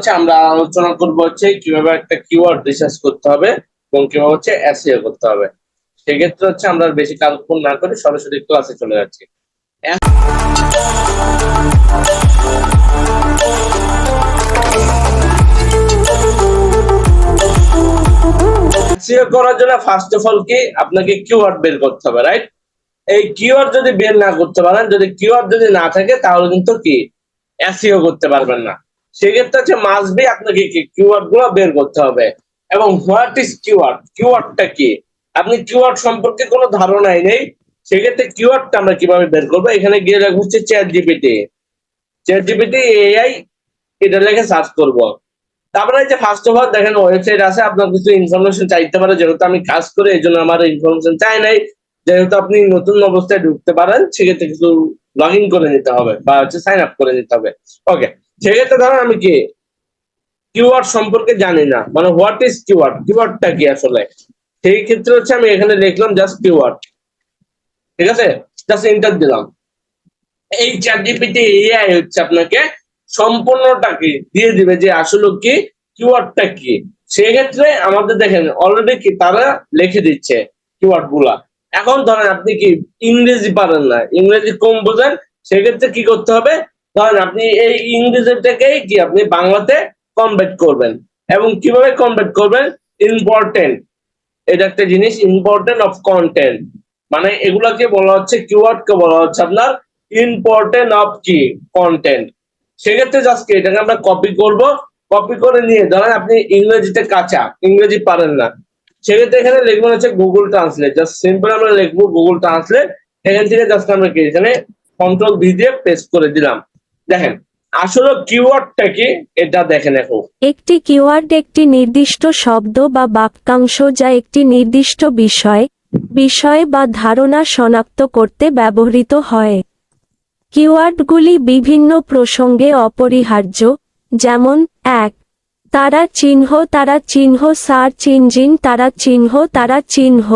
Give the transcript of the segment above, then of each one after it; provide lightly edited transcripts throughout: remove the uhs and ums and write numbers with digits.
হচ্ছে আমরা আলোচনা করব হচ্ছে কিভাবে একটা কিওয়ার্ড রিসার্চ করতে হবে এবং কিভাবে হচ্ছে এসইও করতে হবে। সেক্ষেত্রে হচ্ছে আমরা বেশি কালক্ষণ না করে সরাসরি ক্লাসে চলে যাচ্ছি। এসইও করার জন্য ফার্স্ট অফ অল কি আপনাকে কিওয়ার্ড বের করতে হবে, রাইট? এই কিওয়ার্ড যদি বের না করতে পারেন, যদি কিওয়ার্ড যদি না থাকে তাহলে কিন্তু কি এসইও করতে পারবেন না। সেক্ষেত্রে হচ্ছে মাস্ট বি আপনাকে কি কিওয়ার্ড গুলো বের করতে হবে। এবং হোয়াট ইজ কিওয়ার্ড, কিওয়ার্ডটা কি? আপনি কিওয়ার্ড সম্পর্কে কোনো ধারণাই নেই, সেক্ষেত্রে কিওয়ার্ডটা আমরা কিভাবে বের করবো? এখানে গিয়ে লেখা হচ্ছে চ্যাট জিপিটি এআই, এটা লিখে সার্চ করব। তারপরে যে ফার্স্ট অফ অল দেখেন ওয়েবসাইট আছে, আপনার কিছু ইনফরমেশন চাইতে পারে, যেহেতু আমি কাজ করে এই জন্য আমার ইনফরমেশন চাই নাই। যেহেতু আপনি নতুন অবস্থায় ঢুকতে পারেন, সেক্ষেত্রে কিছু লগ ইন করে নিতে হবে বা হচ্ছে সাইন আপ করে নিতে হবে। ওকে, সেক্ষেত্রে ধরেন আমি কি কিওয়ার্ড সম্পর্কে জানি না, মানে হোয়াট ইজ কিওয়ার্ড, কিওয়ার্ডটা কি আসলে? সেই ক্ষেত্রে হচ্ছে আমি এখানে লিখলাম জাস্ট কিওয়ার্ড, ঠিক আছে? জাস্ট এন্টার দিলাম। এই চ্যাট জিপিটি এআই হচ্ছে আপনাকে সম্পূর্ণটাকে দিয়ে দিবে যে আসলে কি কিওয়ার্ডটা কি। সেক্ষেত্রে আমাদের দেখেন অলরেডি কি তারা লিখে দিচ্ছে কিওয়ার্ড গুলা। এখন ধরেন আপনি কি ইংরেজি পারেন না, ইংরেজি কম বোঝেন, সেক্ষেত্রে কি করতে হবে? ধরেন আপনি এই ইংরেজিটাকেই কি আপনি বাংলাতে কনভার্ট করবেন। এবং কিভাবে কনভার্ট করবেন? ইম্পর্টেন্ট, এটা একটা জিনিস, ইম্পর্টেন্ট অফ কন্টেন্ট, মানে এগুলাকে বলা হচ্ছে কিওয়ার্ডকে বলা হচ্ছে আপনার ইম্পর্টেন্ট অফ কি কন্টেন্ট। সেক্ষেত্রে জাস্ট এটাকে আমরা কপি করব, কপি করে নিয়ে ধরেন আপনি ইংরেজিতে কাঁচা, ইংরেজি পারেন না, সেক্ষেত্রে এখানে লিখবেন হচ্ছে গুগল ট্রান্সলেট। জাস্ট সিম্পল আমরা লিখবো গুগল ট্রান্সলেট। এখান থেকে জাস্ট আমরা কি এখানে কন্ট্রোল ভি দিয়ে পেস্ট করে দিলাম। দেখেন আসলে কিওয়ার্ডটা কি এটা দেখেন। এখন একটি কিওয়ার্ড একটি নির্দিষ্ট শব্দ বা বাক্যাংশ যা একটি নির্দিষ্ট বিষয় বা ধারণা শনাক্ত করতে ব্যবহৃত হয়। কিওয়ার্ডগুলি বিভিন্ন প্রসঙ্গে অপরিহার্য, যেমন ১. তারা চিহ্ন সার্চ ইঞ্জিন, তারা চিহ্ন।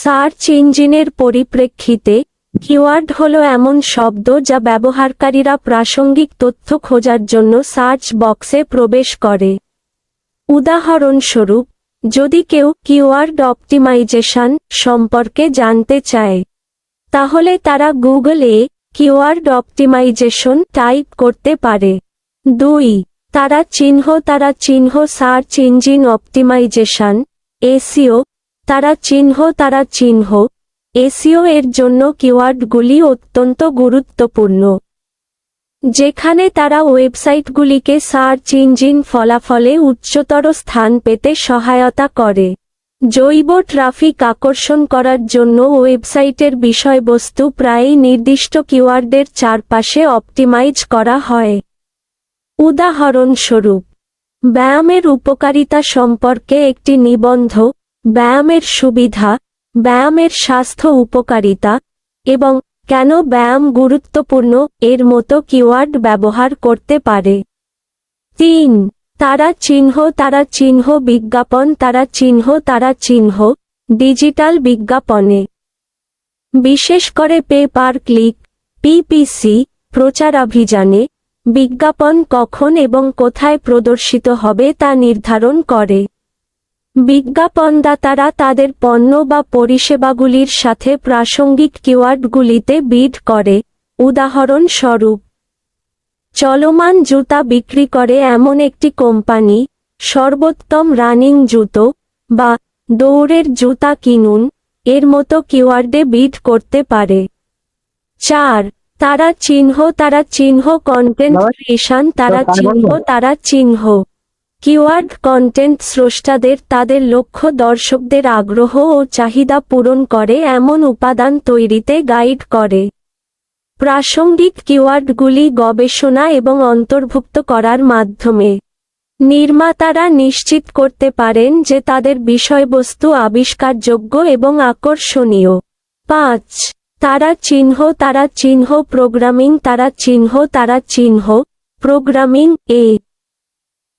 সার্চ ইঞ্জিনের পরিপ্রেক্ষিতে কিওয়ার্ড হলো এমন শব্দ যা ব্যবহারকারীরা প্রাসঙ্গিক তথ্য খোঁজার জন্য সার্চ বক্সে প্রবেশ করে। উদাহরণস্বরূপ, যদি কেউ কিওয়ার্ড অপটিমাইজেশন সম্পর্কে জানতে চায়, তাহলে তারা গুগলে কিওয়ার্ড অপটিমাইজেশন টাইপ করতে পারে। ২. তারা চিহ্ন সার্চ ইঞ্জিন অপটিমাইজেশন, এসইও, তারা চিহ্ন এসইও এর জন্য কিওয়ার্ডগুলি অত্যন্ত গুরুত্বপূর্ণ, যেখানে তারা ওয়েবসাইটগুলিকে সার্চ ইঞ্জিন ফলাফলে উচ্চতর স্থান পেতে সহায়তা করে। জৈব ট্রাফিক আকর্ষণ করার জন্য ওয়েবসাইটের বিষয়বস্তু প্রায়ই নির্দিষ্ট কিওয়ার্ডের চারপাশে অপটিমাইজ করা হয়। উদাহরণস্বরূপ, ব্যায়ামের উপকারিতা সম্পর্কে একটি নিবন্ধ, ব্যায়ামের সুবিধা, ব্যায়ামের স্বাস্থ্য উপকারিতা, এবং কেন ব্যায়াম গুরুত্বপূর্ণ এর মতো কিওয়ার্ড ব্যবহার করতে পারে। ৩. তারা চিহ্ন বিজ্ঞাপন, তারা চিহ্ন ডিজিটাল বিজ্ঞাপনে, বিশেষ করে পে পার ক্লিক পিপিসি প্রচারাভিযানে, বিজ্ঞাপন কখন এবং কোথায় প্রদর্শিত হবে তা নির্ধারণ করে। বিজ্ঞাপনদাতারা তাদের পণ্য বা পরিষেবাগুলির সাথে প্রাসঙ্গিক কিওয়ার্ডগুলিতে বিড করে। উদাহরণস্বরূপ, চলমান জুতা বিক্রি করে এমন একটি কোম্পানি সর্বোত্তম রানিং জুতো বা দৌড়ের জুতা কিনুন এর মতো কিওয়ার্ডে বিড করতে পারে। ৪. তারা চিহ্ন কন্টেন্ট ক্রিয়েশন, তারা চিহ্ন কিওয়ার্ড কন্টেন্ট স্রষ্টাদের তাদের লক্ষ্য দর্শকদের আগ্রহ ও চাহিদা পূরণ করে এমন উপাদান তৈরিতে গাইড করে। প্রাসঙ্গিক কিওয়ার্ডগুলি গবেষণা এবং অন্তর্ভুক্ত করার মাধ্যমে নির্মাতারা নিশ্চিত করতে পারেন যে তাদের বিষয়বস্তু আবিষ্কারযোগ্য এবং আকর্ষণীয়। ৫. তারা চিহ্ন প্রোগ্রামিং, তারা চিহ্ন প্রোগ্রামিং এ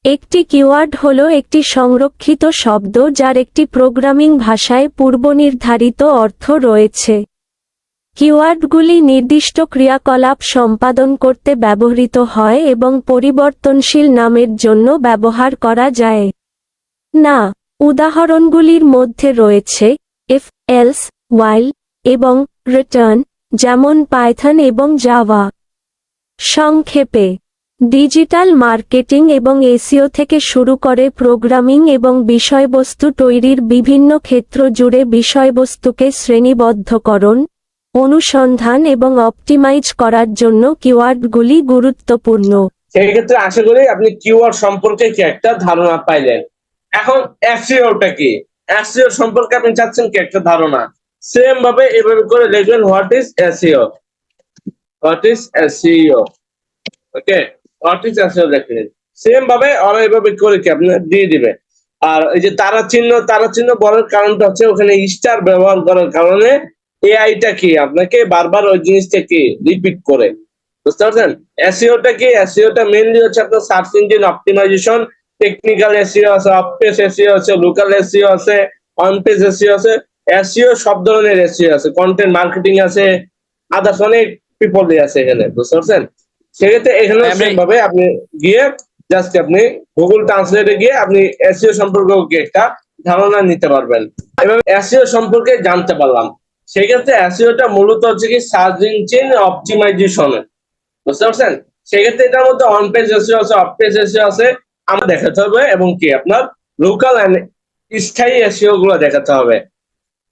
একটি কিওয়ার্ড হল একটি সংরক্ষিত শব্দ যার একটি প্রোগ্রামিং ভাষায় পূর্বনির্ধারিত অর্থ রয়েছে। কিওয়ার্ডগুলি নির্দিষ্ট ক্রিয়াকলাপ সম্পাদন করতে ব্যবহৃত হয় এবং পরিবর্তনশীল নামের জন্য ব্যবহার করা যায় না। উদাহরণগুলির মধ্যে রয়েছে ইফ, এলস, while এবং রিটার্ন, যেমন পাইথন এবং জাভা। সংক্ষেপে, ডিজিটাল মার্কেটিং এবং এসইও থেকে শুরু করে প্রোগ্রামিং এবং বিষয়বস্তু তৈরির বিভিন্ন ক্ষেত্র জুড়ে বিষয়বস্তুকে শ্রেণীবদ্ধকরণ, অনুসন্ধান এবং অপটিমাইজ করার জন্য কিওয়ার্ডগুলি গুরুত্বপূর্ণ। সেই ক্ষেত্রে আশা করি আপনি কিওয়ার্ড সম্পর্কে কি একটা ধারণা পাইলেন। এখন এসইওটা কি, এসইও সম্পর্কে আপনি চাচ্ছেন কি একটা ধারণা, সেম ভাবে এভাবে করে লিখবেন what is SEO, what is SEO, okay, what is SEO লিখলেন, সেম ভাবে ওরা এভাবে করে কি আপনি দিয়ে দিবে। আর এই যে তারা চিহ্ন বলার কারণটা হচ্ছে ওখানে স্টার ব্যবহার করার কারণে এআইটা কি আপনাকে বারবার ওই জিনিসটা কি রিপিট করে, বুঝতে পারছেন। এসইওটা কি, এসইওটা মেইনলি হচ্ছে আপনার search engine optimisation, technical SEO আছে, অফ পেজ এসইও আছে, লোকাল এসইও আছে, অন পেজ এসইও আছে। এসইও সব ধরনের এসইও আছে, কন্টেন্ট মার্কেটিং আছে, আদার্স অনেক পিপল আছে এখানে, বুঝতে পারছেন। সেক্ষেত্রে এখানে ভাবে আপনি গিয়ে জাস্ট আপনি গুগল ট্রান্সলেটে গিয়ে আপনি এসইও সম্পর্কে একটা ধারণা নিতে পারবেন। এভাবে এসইও সম্পর্কে জানতে পারলাম। সেক্ষেত্রে এসইওটা মূলত হচ্ছে কি সার্চ ইঞ্জিন অপটিমাইজেশন, বুঝতে পারছেন। সেক্ষেত্রে এটার মধ্যে অন পেজ এসইও আছে, অফ পেজ এসইও আছে, আমরা দেখাতে হবে, এবং কি আপনার লোকাল এন্ড স্থায়ী এসইও গুলো দেখাতে হবে,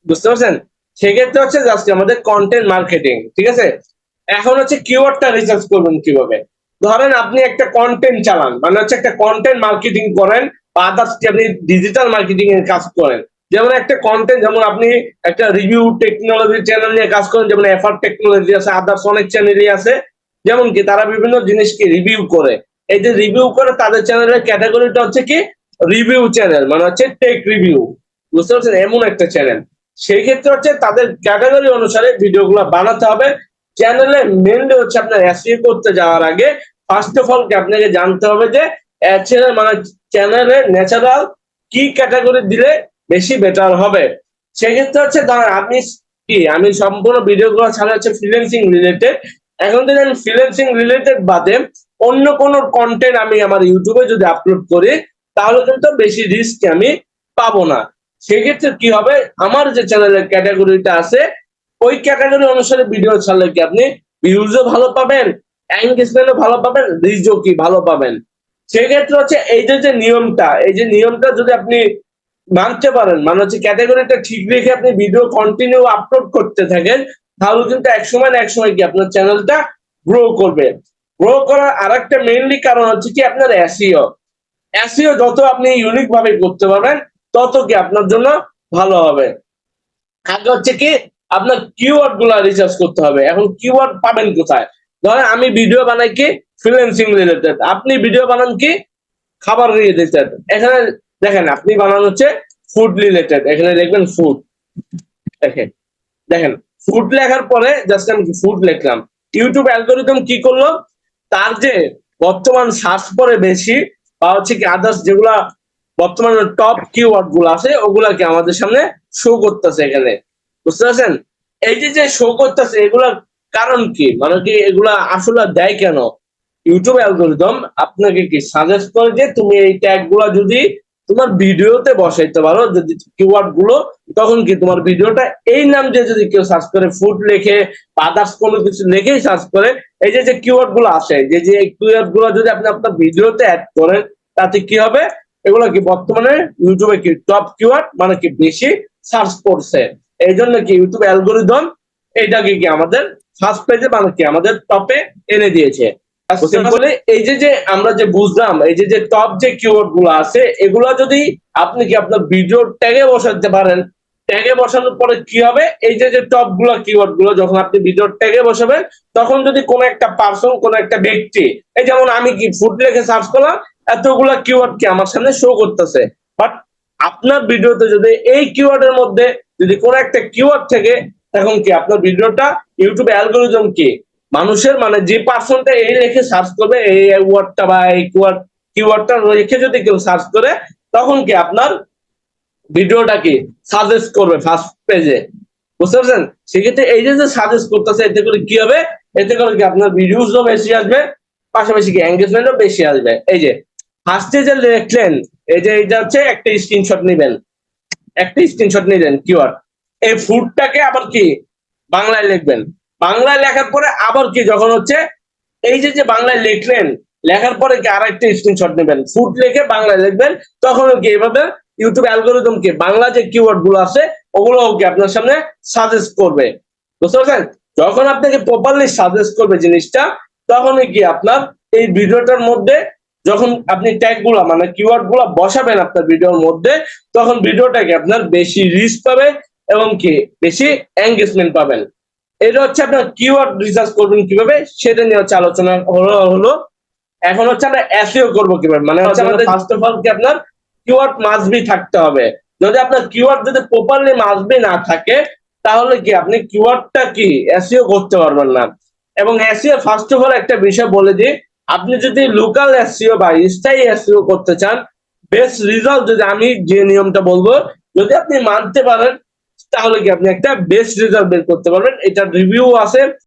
বুঝতে পারছেন। সেক্ষেত্রে হচ্ছে জাস্ট আমাদের কন্টেন্ট মার্কেটিং, ঠিক আছে। এখন হচ্ছে কিওয়ার্ডটা রিসার্চ করবেন কিভাবে। ধরেন আপনি একটা কন্টেন্ট চালান, মানে হচ্ছে একটা কন্টেন্ট মার্কেটিং করেন বা আদার্স আপনি ডিজিটাল মার্কেটিং এর কাজ করেন। যেমন একটা কন্টেন্ট, যেমন আপনি একটা রিভিউ টেকনোলজি চ্যানেল নিয়ে কাজ করেন, যেমন এফআর টেকনোলজি আছে, আদার্স অনেক চ্যানেলই আছে, যেমন কি তারা বিভিন্ন জিনিসকে রিভিউ করে। এই যে রিভিউ করে তাদের চ্যানেলের ক্যাটাগরিটা হচ্ছে কি রিভিউ চ্যানেল, মানে হচ্ছে টেক রিভিউ, বুঝতে পারছেন, এমন একটা চ্যানেল। সেই ক্ষেত্রে হচ্ছে তাদের ক্যাটাগরি অনুসারে ভিডিওগুলো বানাতে হবে। চ্যানেলে মেনলি হচ্ছে আপনার এসইও করতে যাওয়ার আগে ফার্স্ট অফ অল আপনাকে জানতে হবে যে মানে চ্যানেলের ন্যাচারাল কি ক্যাটাগরি দিলে বেশি বেটার হবে। সেক্ষেত্রে হচ্ছে ধরেন আপনি কি, আমি সম্পূর্ণ ভিডিওগুলো ছাড়া হচ্ছে ফ্রিল্যান্সিং রিলেটেড। এখন যদি আমি ফ্রিল্যান্সিং রিলেটেড বাদে অন্য কোনো কন্টেন্ট আমি আমার ইউটিউবে যদি আপলোড করি, তাহলে কিন্তু বেশি রিস্ক আমি পাবো না। সেক্ষেত্রে কি হবে, আমার যে চ্যানেলের ক্যাটাগরিটা আছে ওই ক্যাটাগরি অনুসারে ভিডিও ছাড়লে কি আপনি ভিউজও ভালো পাবেন, এনগেজমেন্টও ভালো পাবেন, রিচও কি ভালো পাবেন। সেক্ষেত্রে হচ্ছে এই যে নিয়মটা যদি আপনি মানতে পারেন, মানে হচ্ছে ক্যাটাগরিটা ঠিক রেখে আপনি ভিডিও কন্টিনিউ আপলোড করতে থাকেন, তাহলে কিন্তু একসময় না একসময় কি আপনার চ্যানেলটা গ্রো করবে। গ্রো করার আরেকটা মেইনলি কারণ হচ্ছে কি আপনার এসইও। এসইও যত আপনি ইউনিক ভাবে করতে পারবেন তত কি আপনার জন্য ভালো হবে। আগে হচ্ছে কি আপনার কিওয়ার্ড গুলা রিসার্চ করতে হবে। এখন কিওয়ার্ড পাবেন কোথায়? ধরেন আমি ভিডিও বানাই কি ফ্রিল্যান্সিং রিলেটেড, আপনি ভিডিও বানান কি খাবার রিলেটেড। এখানে দেখেন আপনি বানান হচ্ছে ফুড রিলেটেড, এখানে দেখবেন ফুড, দেখেন দেখেন ফুড লেখার পরে জাস্ট আমি ফুড লিখলাম, ইউটিউব অ্যালগোরিদম কি করলো, তার যে বর্তমান সার্চ পরে বেশি বা হচ্ছে কি আদার্স যেগুলা বর্তমানে টপ কিওয়ার্ড গুলো আছে ওগুলাকে আমাদের সামনে শো করতেছে এখানে, বুঝতে পারছেন। এই যে শো করতেছে এগুলার কারণ কি, মানে কি এগুলা আসলে দেয় কেন, ইউটিউব অ্যালগোরিদম আপনাকে কি সাজেস্ট করে যে তুমি এই ট্যাগ গুলা যদি তোমার ভিডিওতে বসাইতে পারো, যদি কিওয়ার্ড গুলো, তখন কি তোমার ভিডিওটা এই নাম দিয়ে যদি কেউ সার্চ করে ফুড লেখে বা আদার্স কোনো কিছু লিখেই সার্চ করে, এই যে কিওয়ার্ড গুলো আসে, যে কিওয়ার্ড গুলো যদি আপনি আপনার ভিডিওতে অ্যাড করেন, তাতে কি হবে, এগুলো কি বর্তমানে ইউটিউবে কি টপ কিওয়ার্ড, মানে কি বেশি সার্চ করছে। এই জন্য কি ইউটিউব অ্যালগোরিদম এইটাকে কি আমাদের ফার্স্ট পেজে মানে কি আমাদের টপে এনে দিয়েছে। বলে এই যে আমরা যে বুঝলাম, এই যে টপ যে কিওয়ার্ড গুলো আছে এগুলো যদি আপনি কি আপনার ভিডিও ট্যাগে বসাতে পারেন, ট্যাগে বসানোর পরে কি হবে, এই যে টপ গুলো কিওয়ার্ড গুলো যখন আপনি ভিডিও ট্যাগে বসাবেন, তখন যদি কোনো একটা পার্সন, কোনো একটা ব্যক্তি, এই যেমন আমি কি ফুড লিখে সার্চ করলাম, এতগুলা কিওয়ার্ড কি আমার সামনে শো করতেছে, বাট আপনার ভিডিওতে যদি এই কিওয়ার্ডের মধ্যে যদি কোনো একটা কিওয়ার্ড থেকে, এখন কি আপনার ভিডিওটা ইউটিউব অ্যালগোরিদম কি মানুষের মানে যে পার্সনটা এই লেখে সার্চ করবে এই ওয়ার্ডটা বা এই কিওয়ার্ডটা রেখে যদি কেউ সার্চ করে, তখন কি আপনার ভিডিওটা কি সাজেস্ট করবে ফার্স্ট পেজে, বুঝতে পারছেন? সেক্ষেত্রে এই যে সাজেস্ট করতেছে, এতে করে কি হবে? এতে করে কি আপনার ভিডিওসও বেশি আসবে, পাশাপাশি কি এঙ্গেজমেন্টও বেশি আসবে। এই যে ফার্স্টে যে লিখলেন, এই যে এইটা হচ্ছে একটা স্ক্রিনশট নেবেন, একটা স্ক্রিনশট নিলেন কিওয়ার্ড, এই ফুডটাকে আবার কি বাংলায় লিখবেন। বাংলায় লেখার পরে আবার কি যখন হচ্ছে এই যে যে বাংলায় লিখলেন, লেখার পরে কি আরেকটা স্ক্রিনশট নেবেন, ফুড লিখে বাংলায় লিখবেন। তখন কি এভাবে ইউটিউব অ্যালগরিদম কি বাংলা যে কিওয়ার্ড গুলো আছে ওগুলো কি আপনার সামনে সাজেস্ট করবে। বুঝতে পারছেন? যখন আপনাকে প্রপারলি সাজেস্ট করবে জিনিসটা, তখনই কি আপনার এই ভিডিওটার মধ্যে যখন আপনি ট্যাগ গুলা মানে কিওয়ার্ড গুলা বসাবেন আপনার ভিডিওর মধ্যে, তখন ভিডিওটাকে আপনার বেশি রিচ পাবে এবং কি বেশি এঙ্গেজমেন্ট পাবেন। এটা হচ্ছে আপনার কিওয়ার্ড রিসার্চ করবেন কিভাবে, সেটা নিয়ে হচ্ছে আলোচনা হলো। এখন হচ্ছে আমরা এসইও করবো কিভাবে, মানে হচ্ছে আমাদের ফার্স্ট অফ অল কি আপনার কিওয়ার্ড মাস্ট বি থাকতে হবে। যদি আপনার কিওয়ার্ড যদি প্রপারলি মাস্ট বি না থাকে, তাহলে কি আপনি কিওয়ার্ডটা কি এসইও করতে পারবেন না। এবং এসইও ফার্স্ট অফ অল একটা বিষয় বলে দিই, আপনি যদি লোকাল এসইও বা স্থায়ী এসইও করতে চান, বেস্ট রেজাল্ট যদি আমি যে নিয়মটা বলবো যদি আপনি মানতে পারেন, তাহলে কি আপনি একটা বেস্ট রেজাল্ট বের করতে পারবেন। এটার রিভিউ আছে,